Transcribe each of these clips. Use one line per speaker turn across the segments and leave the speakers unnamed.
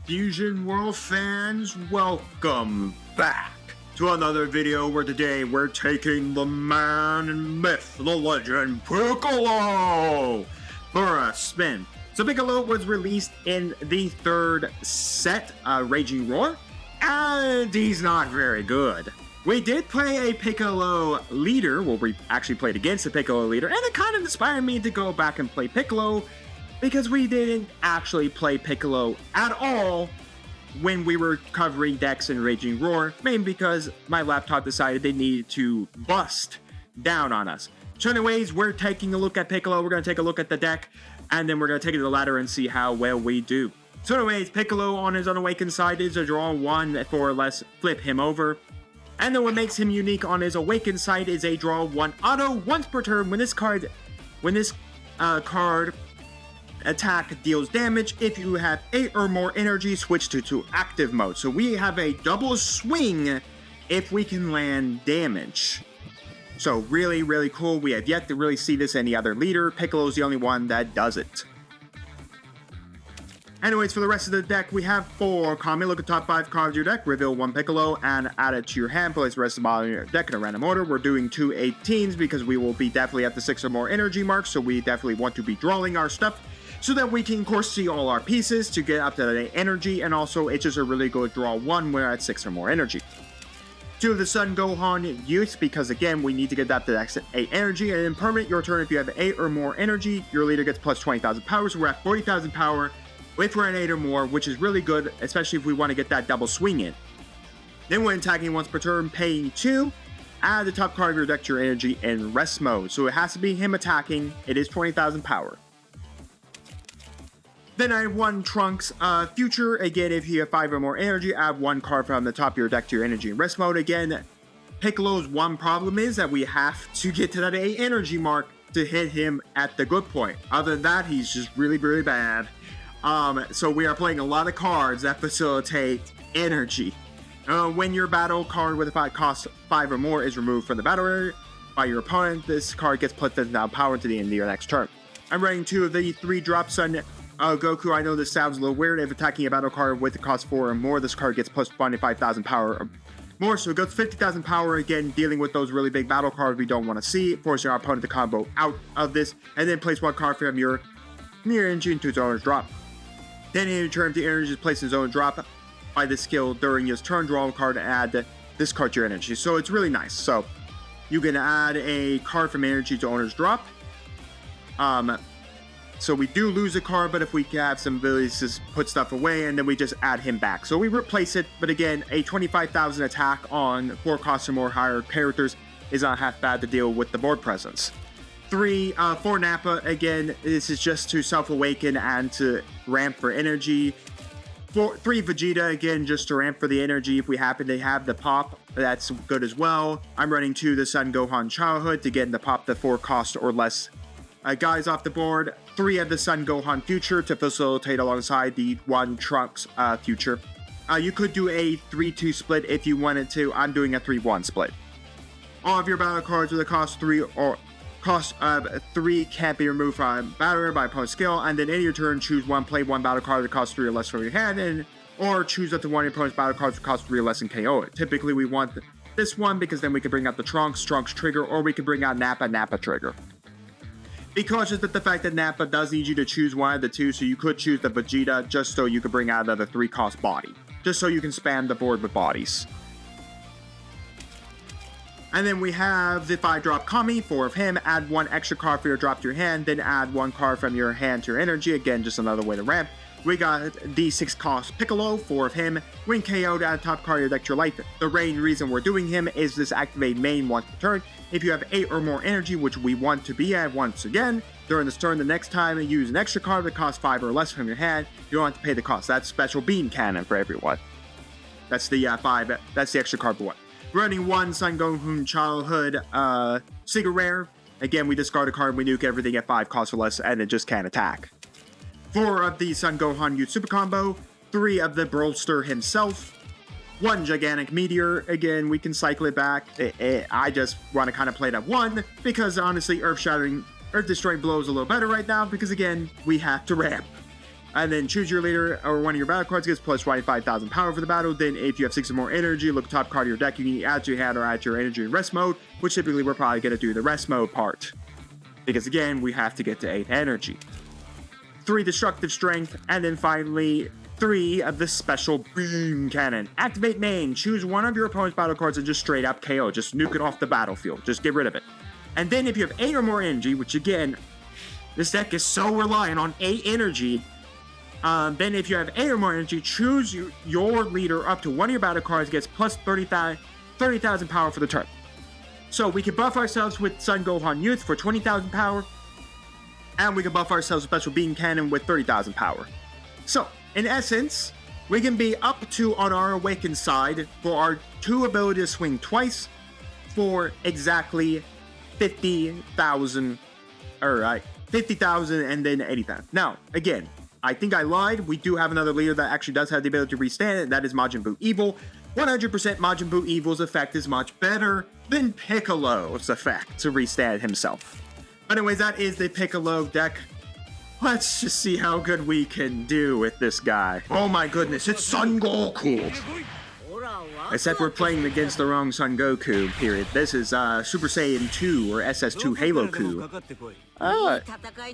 Fusion World fans, welcome back to another video where today we're taking the man and myth, the legend, Piccolo for a spin. So Piccolo was released in the third set, Raging Roar, and he's not very good. We did play a Piccolo leader, well we actually played against a Piccolo leader, and it kind of inspired me to go back and play Piccolo, because we didn't actually play Piccolo at all when we were covering decks in Raging Roar, mainly because my laptop decided they needed to bust down on us. So anyways, we're taking a look at Piccolo, we're going to take a look at the deck, and then we're going to take it to the ladder and see how well we do. So anyways, Piccolo on his unawakened side is a draw 1 for less, flip him over. And then what makes him unique on his awakened side is a draw 1 auto once per turn when this card attack deals damage. If you have 8 or more energy, switch to active mode. So we have a double swing if we can land damage. So really, really cool. We have yet to really see this any other leader. Piccolo's the only one that does it. Anyways, for the rest of the deck, we have 4 Kami. Look at top 5 cards of your deck, reveal 1 Piccolo, and add it to your hand. Place the rest of the bottom of your deck in a random order. We're doing 2 18s because we will be definitely at the 6 or more energy mark, so we definitely want to be drawing our stuff so that we can, of course, see all our pieces to get up to the energy, and also it's just a really good draw 1 when we're at 6 or more energy. 2 of the Sun Gohan use, because again, we need to get that to the 8 energy, and then permanent your turn if you have 8 or more energy, your leader gets plus 20,000 power, so we're at 40,000 power if we're at 8 or more, which is really good, especially if we want to get that double swing in. Then when attacking once per turn, paying 2, add the top card of your deck to your energy in rest mode, so it has to be him attacking, it is 20,000 power. Then I have 1 Trunks Future. Again, if you have 5 or more energy, add 1 card from the top of your deck to your energy in rest mode. Again, Piccolo's one problem is that we have to get to that 8 energy mark to hit him at the good point. Other than that, he's just really, really bad. So we are playing a lot of cards that facilitate energy. When your battle card with a cost 5 or more is removed from the battle area by your opponent, this card gets plus 10,000 power to the end of your next turn. I'm running 2 of the 3 drop Sun Goku. I know this sounds a little weird. If attacking a battle card with a cost 4 or more, this card gets plus 25,000 power or more, so it goes 50,000 power, again, dealing with those really big battle cards we don't want to see, forcing our opponent to combo out of this, and then place 1 card from your energy into its owner's drop. Then in turn, the energy is placed in his own drop by the skill during his turn, draw a card and add this card to your energy. So it's really nice. So you can add a card from energy to owner's drop. So we do lose a card, but if we have some abilities to put stuff away, and then we just add him back. So we replace it, but again, a 25,000 attack on 4 cost or more higher characters is not half bad to deal with the board presence. 4 Nappa, again, this is just to self-awaken and to ramp for energy. 3 Vegeta, again, just to ramp for the energy if we happen to have the pop, that's good as well. I'm running 2 the Sun Gohan Childhood to get the pop the 4 cost or less guys off the board. 3 of the Sun Gohan Future to facilitate alongside the 1 Trunks Future. You could do a 3-2 split if you wanted to. I'm doing a 3-1 split. All of your battle cards with a cost 3 or cost of 3 can't be removed from battle by opponent's skill, and then in your turn choose 1, play 1 battle card that costs 3 or less from your hand, and or choose up to 1 of your opponent's battle cards that cost 3 or less and KO it. Typically we want this one because then we can bring out the Trunks trigger, or we can bring out Nappa trigger. Be cautious with the fact that Nappa does need you to choose one of the 2, so you could choose the Vegeta just so you could bring out another 3 cost body, just so you can spam the board with bodies. And then we have the 5 drop Kami, 4 of him, add 1 extra card for your drop to your hand, then add 1 card from your hand to your energy, again just another way to ramp. We got the 6 cost Piccolo, 4 of him, when KO'd add a top card of your deck to your life. The main reason we're doing him is this activate main once per turn. If you have 8 or more energy, which we want to be at once again, during this turn, the next time you use an extra card that costs 5 or less from your hand, you don't have to pay the cost. That's special beam cannon for everyone. That's the 5, that's the extra card for 1. Running 1 Sun Gohan Childhood Secret Rare. Again, we discard a card, we nuke everything at 5 cost or less, and it just can't attack. 4 of the Sun Gohan Youth Super Combo. 3 of the Brawlster himself. 1 Gigantic Meteor. Again, we can cycle it back. I just want to kind of play it at 1, because honestly, Earth Destroying blow is a little better right now, because again, we have to ramp. And then choose your leader or one of your battle cards gets plus 25,000 power for the battle. Then if you have 6 or more energy, look at the top card of your deck. You can add to your hand or add to your energy in rest mode, which typically we're probably going to do the rest mode part. Because again, we have to get to 8 energy. 3 destructive strength, and then finally 3 of the special beam cannon. Activate main, choose one of your opponent's battle cards and just straight up KO. Just nuke it off the battlefield. Just get rid of it. And then if you have 8 or more energy, which again, this deck is so reliant on 8 energy. Then if you have 8 or more energy, choose your leader up to one of your battle cards gets plus 30,000 power for the turn. So we can buff ourselves with Son Gohan Youth for 20,000 power. And we can buff ourselves with Special Beam Cannon with 30,000 power. So, in essence, we can be up to on our Awakened side for our 2 ability to swing twice for exactly 50,000. Alright, 50,000 and then 80,000. Now, again, I think I lied. We do have another leader that actually does have the ability to restand, and that is Majin Buu Evil. 100% Majin Buu Evil's effect is much better than Piccolo's effect to restand himself. But anyways, that is the Piccolo deck. Let's just see how good we can do with this guy. Oh my goodness, it's Son Goku! Except we're playing against the wrong Son Goku, period. This is Super Saiyan 2 or SS2 Haloku.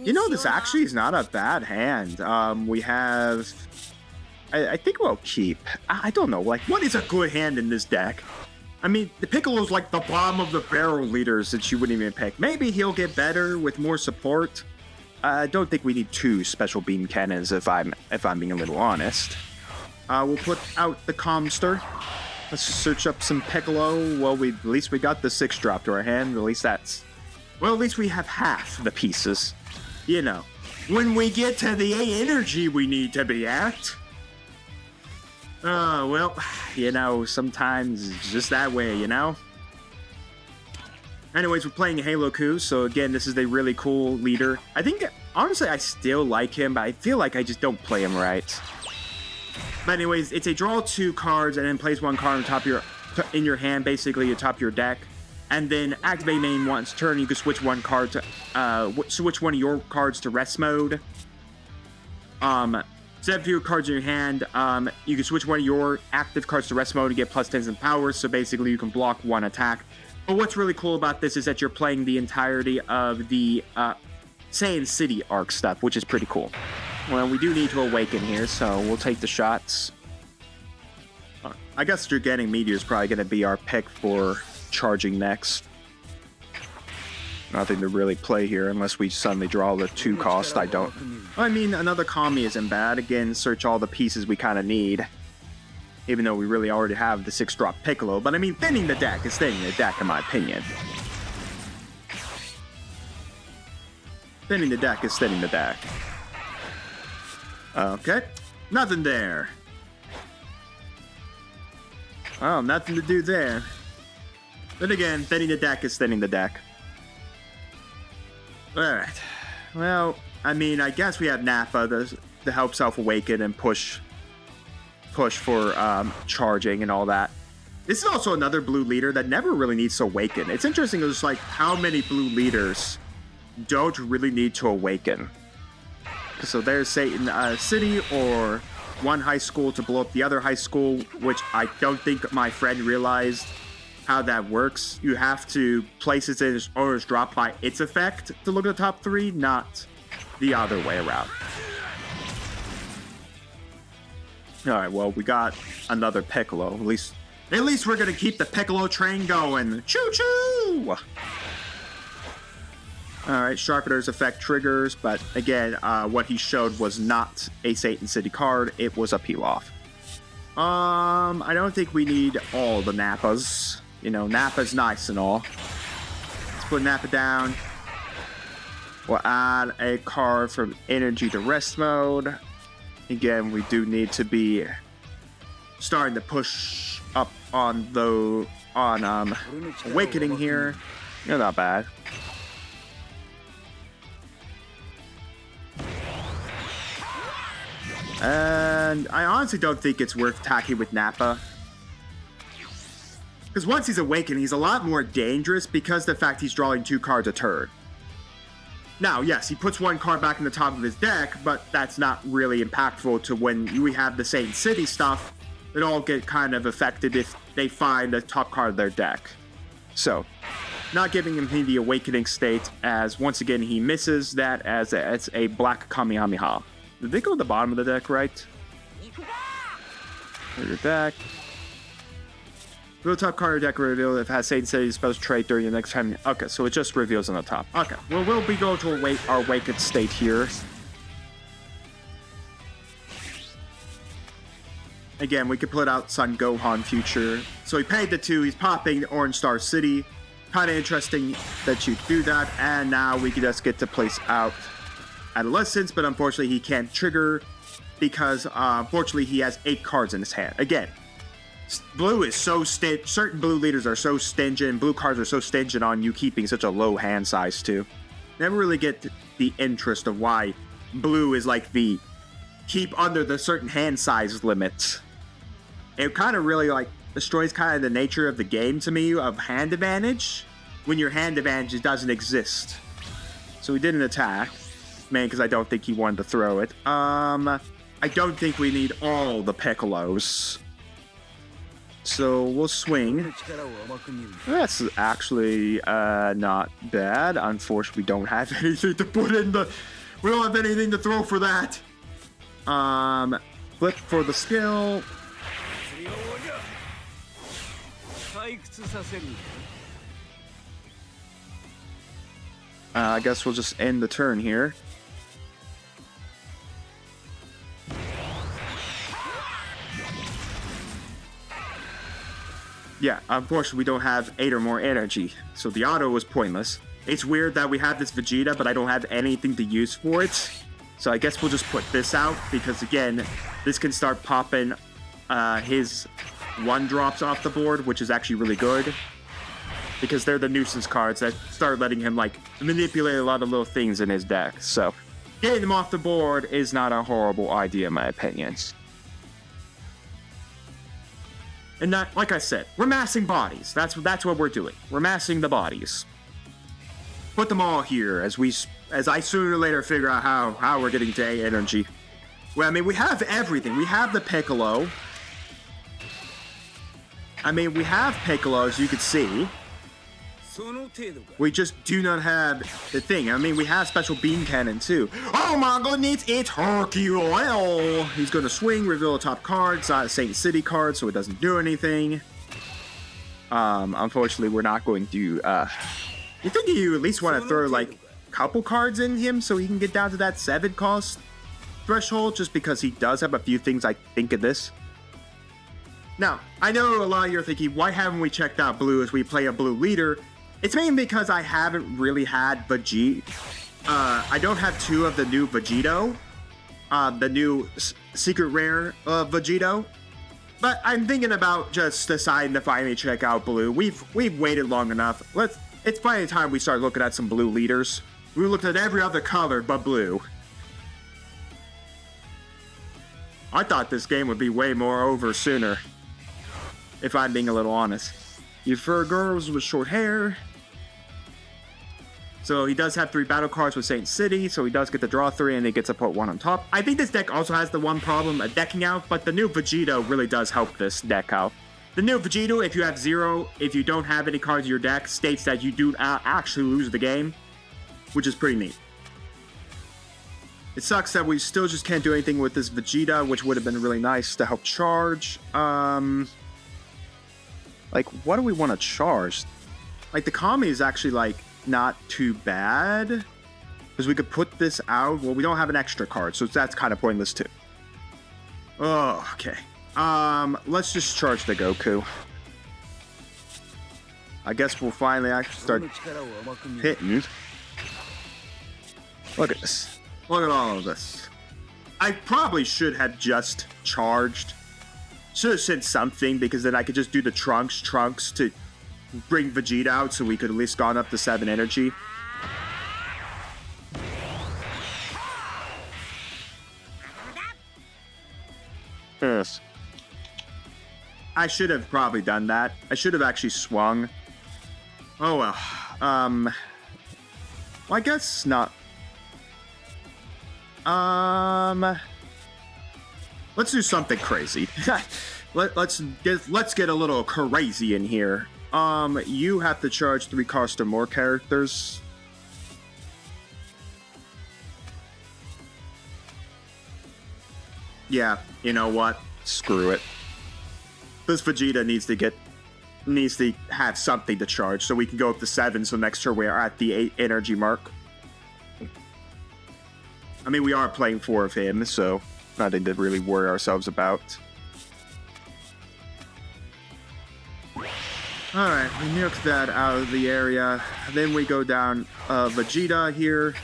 You know, this actually is not a bad hand. We have... I think we'll keep... I don't know, like, what is a good hand in this deck? I mean, the Piccolo's like the bottom of the barrel leaders that you wouldn't even pick. Maybe he'll get better with more support. I don't think we need 2 special beam cannons if I'm being a little honest. We'll put out the Comster. Let's search up some Piccolo. Well, at least we got the 6 drop to our hand. At least that's... Well, at least we have half the pieces. You know, when we get to the 8 energy we need to be at. Well, you know, sometimes it's just that way, you know? Anyways, we're playing Haloku, so again, this is a really cool leader. I think, honestly, I still like him, but I feel like I just don't play him right. But anyways, it's a draw 2 cards and then place 1 card on top of in your hand, basically the top of your deck. And then activate main once turn, you can switch one card to, switch one of your cards to rest mode. Instead of your cards in your hand, you can switch one of your active cards to rest mode to get plus 10 in power, so basically you can block 1 attack. But what's really cool about this is that you're playing the entirety of the Saiyan City arc stuff, which is pretty cool. Well, we do need to awaken here, so we'll take the shots. I guess Gigantic Meteor is probably going to be our pick for charging next. Nothing to really play here unless we suddenly draw the 2 cost. I mean, another Kami isn't bad. Again, search all the pieces we kind of need. Even though we really already have the 6-drop Piccolo. But I mean, thinning the deck is thinning the deck, in my opinion. Thinning the deck is thinning the deck. Okay. Nothing there. Oh, nothing to do there. Then again, thinning the deck is thinning the deck. Alright. Well, I mean, I guess we have Nappa to help self-awaken and push for charging and all that. This is also another blue leader that never really needs to awaken. It's interesting, it's like how many blue leaders don't really need to awaken. So there's Satan City or one high school to blow up the other high school, which I don't think my friend realized how that works. You have to place it in or drop by its effect to look at the top 3, not the other way around. Alright, well, we got another Piccolo. At least we're gonna keep the Piccolo train going. Choo-choo! Alright, Sharpener's effect triggers, but again, what he showed was not a Satan City card, it was a peel-off. I don't think we need all the Nappas. You know, Nappa's nice and all. Let's put Nappa down. We'll add a card from Energy to Rest Mode. Again, we do need to be starting to push up on Awakening here. You're not bad. And I honestly don't think it's worth attacking with Nappa. Because once he's awakened, he's a lot more dangerous because of the fact he's drawing 2 cards a turn. Now, yes, he puts one card back in the top of his deck, but that's not really impactful to when we have the Saint City stuff. It all get kind of affected if they find the top card of their deck. So, not giving him the Awakening State, as once again he misses that as it's a black Kamehameha. Did they go to the bottom of the deck, right? There's your deck. Reveal top card of your deck reveal if it has Saint City spells trade during the next time. Okay, so it just reveals on the top. Okay, well, we'll be going to await our Awakened State here. Again, we could put out Son Gohan future. So he paid the 2, he's popping Orange Star City. Kind of interesting that you do that. And now we can just get to place out Adolescence, but unfortunately he can't trigger because unfortunately he has 8 cards in his hand. Again, blue is so stingy. Certain blue leaders are so stingy, and blue cards are so stingy on you keeping such a low hand size too. Never really get the interest of why blue is like the keep under the certain hand size limits. It kind of really like destroys kind of the nature of the game to me of hand advantage when your hand advantage doesn't exist. So he didn't attack, man, because I don't think he wanted to throw it. I don't think we need all the Piccolos. So we'll swing. That's actually not bad. Unfortunately, we don't have anything to put in the... We don't have anything to throw for that. Flip for the skill. I guess we'll just end the turn here. Yeah, unfortunately we don't have 8 or more energy, so the auto was pointless. It's weird that we have this Vegeta, but I don't have anything to use for it. So I guess we'll just put this out, because again, this can start popping his 1-drops off the board, which is actually really good. Because they're the nuisance cards that start letting him like manipulate a lot of little things in his deck. So getting them off the board is not a horrible idea in my opinion. And that, like I said, we're massing bodies. That's what we're doing. We're massing the bodies. Put them all here as I sooner or later figure out how we're getting to 8 energy. Well, I mean, we have everything. We have the Piccolo. I mean, we have Piccolo, as you can see. We just do not have the thing. I mean, we have special beam cannon too. Oh my goodness, it's Hercule! He's going to swing, reveal a top card. It's not a Saint City card, so it doesn't do anything. Unfortunately, we're not going to... you think you at least want to throw like a couple cards in him so he can get down to that 7 cost threshold, just because he does have a few things I think of this. Now, I know a lot of you are thinking, why haven't we checked out blue as we play a blue leader? It's mainly because I haven't really had Vegeta. I don't have 2 of the new Vegito. The new secret rare Vegito. But I'm thinking about just deciding to finally check out blue. We've waited long enough. It's finally time we start looking at some blue leaders. We looked at every other color but blue. I thought this game would be way more over sooner, if I'm being a little honest. You prefer girls with short hair. So he does have 3 battle cards with Saint City, so he does get to draw 3 and he gets to put 1 on top. I think this deck also has the one problem of decking out, but the new Vegito really does help this deck out. The new Vegito, if you have 0, if you don't have any cards in your deck, states that you do actually lose the game, which is pretty neat. It sucks that we still just can't do anything with this Vegeta, which would have been really nice to help charge. Like, what do we want to charge? Like, the Kami is actually, like, not too bad. Because we could put this out. Well, we don't have an extra card, so that's kind of pointless, too. Oh, okay. Let's just charge the Goku. I guess we'll finally actually start hitting. Look at this. Look at all of this. I probably should have just charged. Should have sent something, because then I could just do the Trunks to bring Vegeta out, so we could at least gone up to 7 energy. Yes. I should have probably done that. I should have actually swung. Oh well. Well, I guess not Let's do something crazy. let's get a little crazy in here. You have to charge 3 cost or more characters. Yeah, you know what? Screw it. This Vegeta needs to have something to charge, so we can go up to 7. So next turn we are at the 8 energy mark. I mean, we are playing 4 of him, so nothing to really worry ourselves about. Alright, we nuke that out of the area. Then we go down Vegeta here.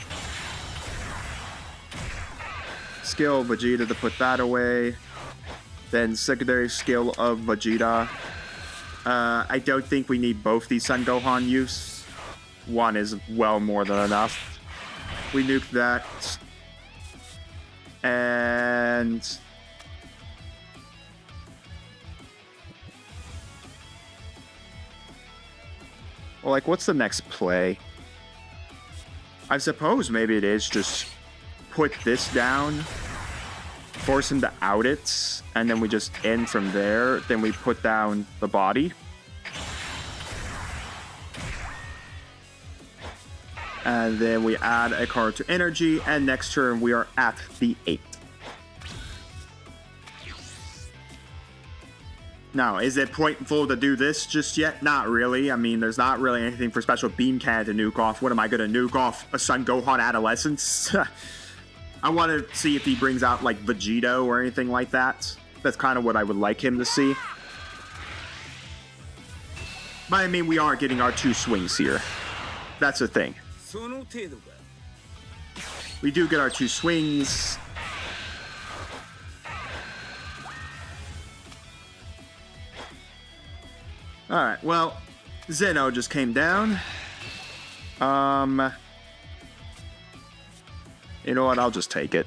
Skill Vegeta to put that away. Then secondary skill of Vegeta. I don't think we need both these Son Gohan use. One is well more than enough. We nuke that. And well, like, what's the next play? I suppose maybe it is just put this down, force him to out it, and then we just end from there. Then we put down the body. And then we add a card to energy, and next turn we are at the 8. Now, is it pointful to do this just yet? Not really. I mean, there's not really anything for special beam cannon to nuke off. What am I going to nuke off? A Son Gohan adolescence? I want to see if he brings out, like, Vegito or anything like that. That's kind of what I would like him to see. But, I mean, we are getting our 2 swings here. That's the thing. We do get our 2 swings. Alright, well, Zeno just came down. You know what, I'll just take it.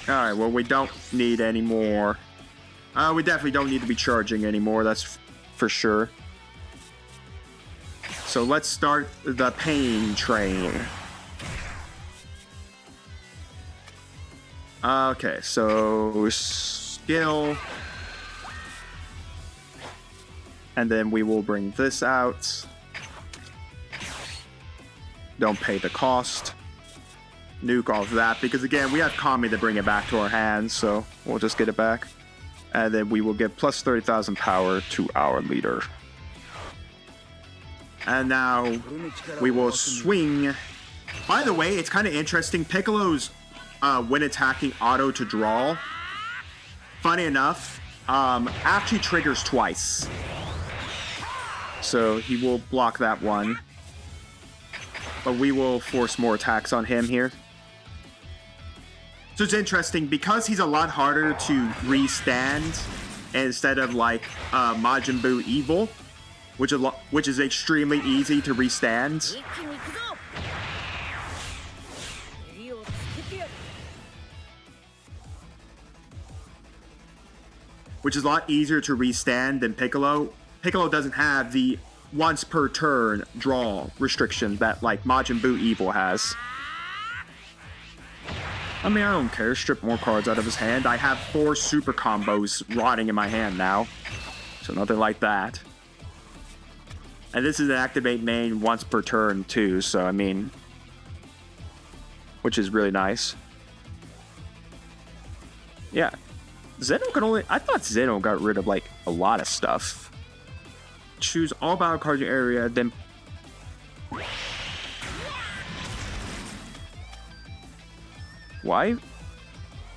Alright, well, we don't need any more. We definitely don't need to be charging anymore, that's for sure. So let's start the pain train. Okay, so skill. And then we will bring this out. Don't pay the cost. Nuke off that, because again, we have Kami to bring it back to our hands, so we'll just get it back. And then we will give plus 30,000 power to our leader. And now we will swing. By the way, it's kind of interesting. Piccolo's when attacking auto to draw, funny enough, actually triggers twice. So he will block that one. But we will force more attacks on him here. So it's interesting, because he's a lot harder to restand instead of like Majin Buu Evil, which is extremely easy to restand. Which is a lot easier to restand than Piccolo. Piccolo doesn't have the once per turn draw restriction that like Majin Buu Evil has. I mean, I don't care. Strip more cards out of his hand. I have 4 super combos rotting in my hand now. So nothing like that. And this is an activate main once per turn too, so I mean, which is really nice. Yeah. Zeno could only... I thought Zeno got rid of like a lot of stuff. Choose all battle cards in your area, then... Why?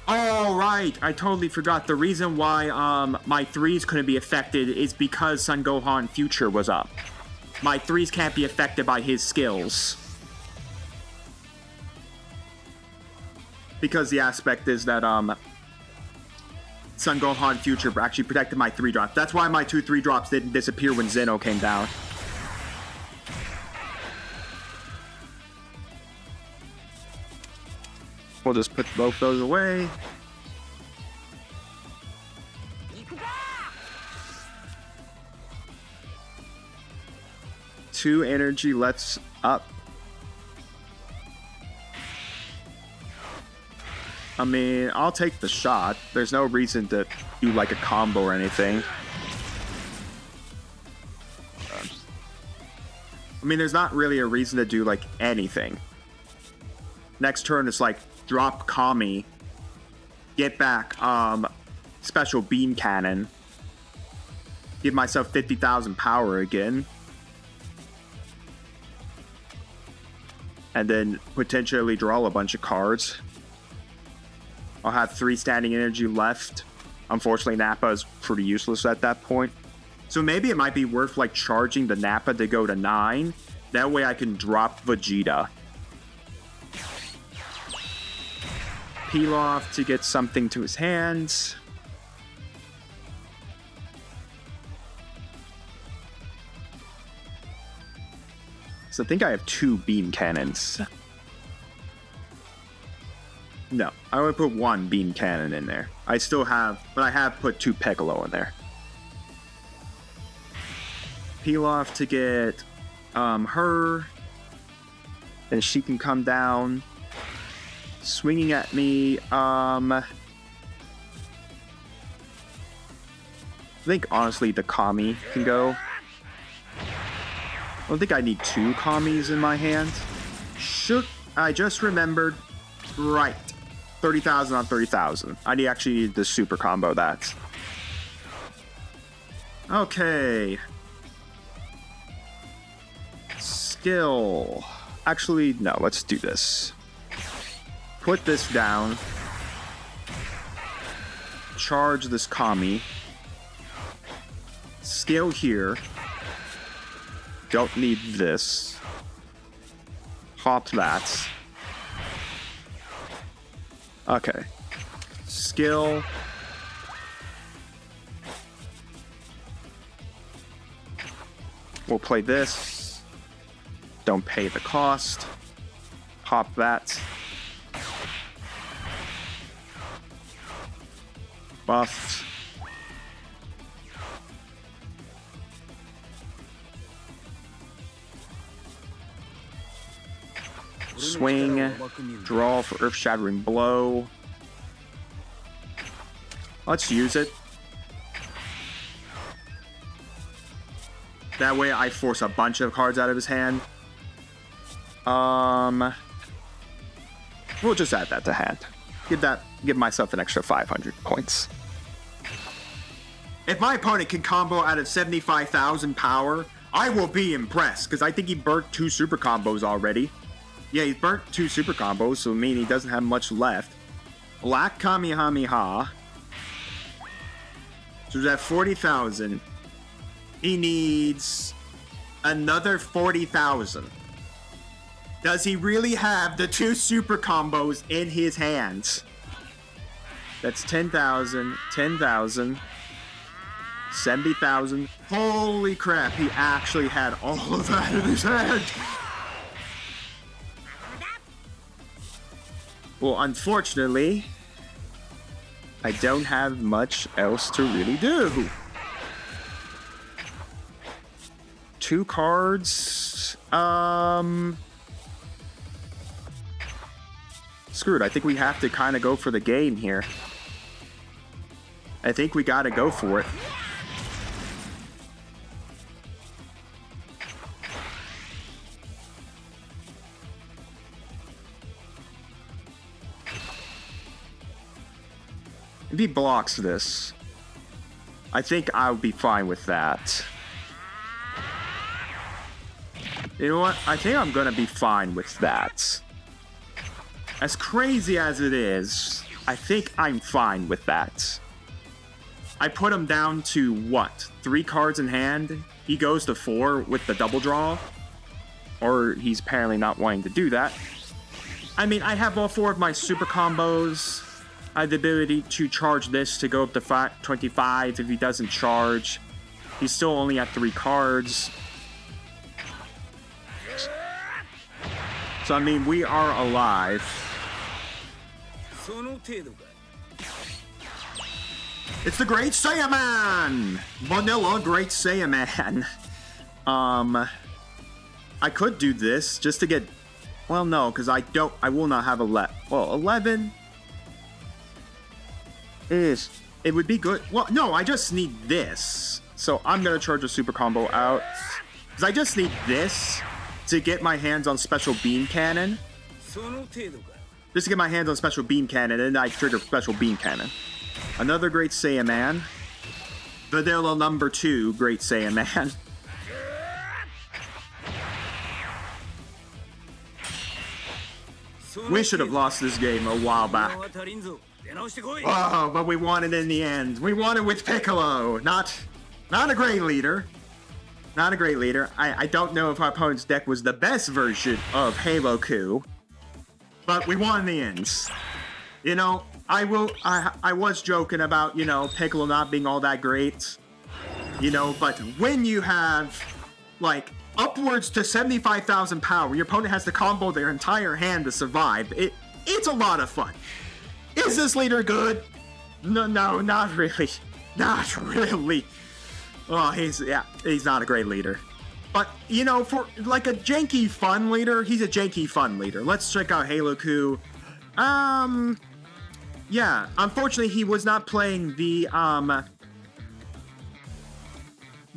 Oh, right. I totally forgot. The reason why my 3s couldn't be affected is because Son Gohan Future was up. My 3s can't be affected by his skills. Because the aspect is that Son Gohan Future actually protected my 3 drops. That's why my 2 3-drops didn't disappear when Zeno came down. We'll just put both those away. Two energy, let's up. I mean, I'll take the shot. There's no reason to do like a combo or anything. I mean, there's not really a reason to do like anything. Next turn is like drop Kami, get back special beam cannon, give myself 50,000 power again, and then potentially draw a bunch of cards. I'll have 3 standing energy left. Unfortunately, Nappa is pretty useless at that point. So maybe it might be worth like charging the Nappa to go to 9. That way I can drop Vegeta. Pilaf to get something to his hands. So I think I have 2 beam cannons. No, I only put 1 beam cannon in there. I still have, but I have put 2 Piccolo in there. Pilaf to get her. Then she can come down. Swinging at me. I think honestly the Kami can go. I don't think I need 2 Kamis in my hand. I just remembered. Right. 30,000 on 30,000. I actually need the super combo that. Okay. Skill. Actually, no, let's do this. Put this down. Charge this Kami. Skill here. Don't need this. Hop that. Okay. Skill. We'll play this. Don't pay the cost. Pop that. Buffed. Swing, draw for Earth-Shattering Blow. Let's use it. That way I force a bunch of cards out of his hand. We'll just add that to hand. Give myself an extra 500 points. If my opponent can combo out of 75,000 power, I will be impressed, because I think he burnt 2 super combos already. Yeah, he's burnt 2 super combos, so I mean he doesn't have much left. Black Kamehameha. So he's at 40,000. He needs another 40,000. Does he really have the 2 super combos in his hands? That's 10,000, 10,000, 70,000. Holy crap, he actually had all of that in his hand. Well, unfortunately, I don't have much else to really do. 2 cards. Screwed. I think we have to kind of go for the game here. I think we got to go for it. If he blocks this, I think I'll be fine with that. You know what? I think I'm gonna be fine with that. As crazy as it is, I think I'm fine with that. I put him down to what? 3 cards in hand? He goes to 4 with the double draw? Or he's apparently not wanting to do that. I mean, I have all 4 of my super combos. I have the ability to charge this to go up to 25 if he doesn't charge. He's still only at 3 cards. So, I mean, we are alive. It's the Great Saiyaman! Vanilla Great Saiyaman. I could do this just to get... Well, no, because I will not have 11. Well, 11... It would be good. Well, no, I just need this. So I'm gonna charge a super combo out. Because I just need this to get my hands on special beam cannon. Just to get my hands on special beam cannon, and I trigger special beam cannon. Another Great Saiyan Man. Vanilla number 2 Great Saiyan Man. We should have lost this game a while back. Oh, but we won it in the end. We won it with Piccolo. Not a great leader. Not a great leader. I don't know if our opponent's deck was the best version of Haloku, but we won in the end. You know, I was joking about, you know, Piccolo not being all that great. You know, but when you have, like, upwards to 75,000 power, your opponent has to combo their entire hand to survive. It's a lot of fun. Is this leader good? No, not really. Not really. Oh, he's not a great leader. But, you know, for like a janky fun leader, he's a janky fun leader. Let's check out Haloku. Yeah, unfortunately he was not playing the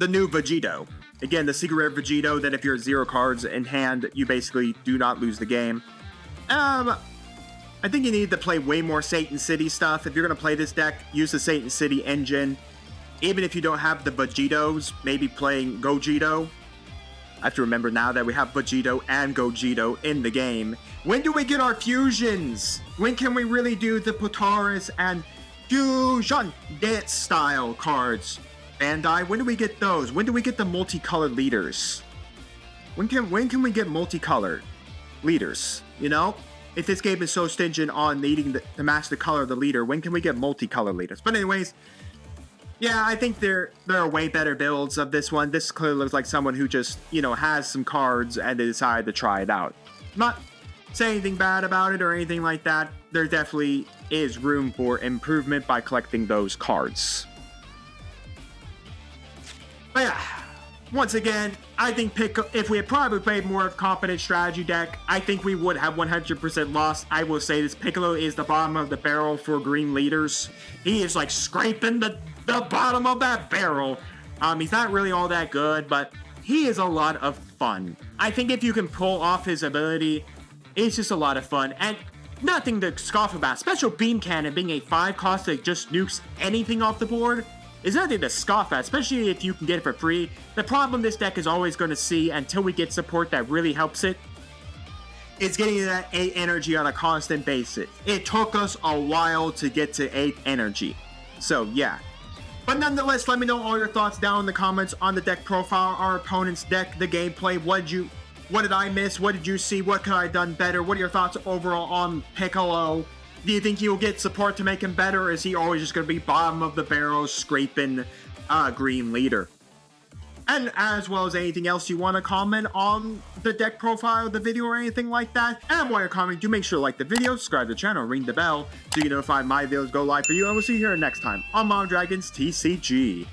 new Vegito. Again, the secret rare Vegito that if you're 0 cards in hand, you basically do not lose the game. I think you need to play way more Satan City stuff. If you're going to play this deck, use the Satan City engine. Even if you don't have the Vegitos, maybe playing Gogito. I have to remember now that we have Vegito and Gogito in the game. When do we get our fusions? When can we really do the Potaris and Fusion dance style cards? Bandai, when do we get those? When do we get the multicolored leaders? When can we get multicolored leaders? You know? If this game is so stingent on needing to match the color of the leader, when can we get multicolored leaders? But anyways, yeah, I think there are way better builds of this one. This clearly looks like someone who just, you know, has some cards and they decided to try it out. Not saying anything bad about it or anything like that. There definitely is room for improvement by collecting those cards. But yeah, once again, I think if we had probably played more of competent strategy deck, I think we would have 100% lost. I will say this, Piccolo is the bottom of the barrel for green leaders. He is like scraping the bottom of that barrel. He's not really all that good, but he is a lot of fun. I think if you can pull off his ability, it's just a lot of fun. And nothing to scoff about. Special Beam Cannon being a 5 cost that just nukes anything off the board is nothing to scoff at, especially if you can get it for free. The problem this deck is always going to see until we get support that really helps it is getting that 8 energy on a constant basis. It took us a while to get to 8 energy. So yeah. But nonetheless, let me know all your thoughts down in the comments on the deck profile, our opponent's deck, the gameplay. What did I miss? What did you see? What could I have done better? What are your thoughts overall on Piccolo? Do you think he'll get support to make him better, or is he always just going to be bottom of the barrel scraping green leader? And as well as anything else you want to comment on the deck profile of the video or anything like that. And while you're commenting, do make sure to like the video, subscribe to the channel, ring the bell so you get notified my videos go live for you. And we'll see you here next time on Mom Dragons TCG.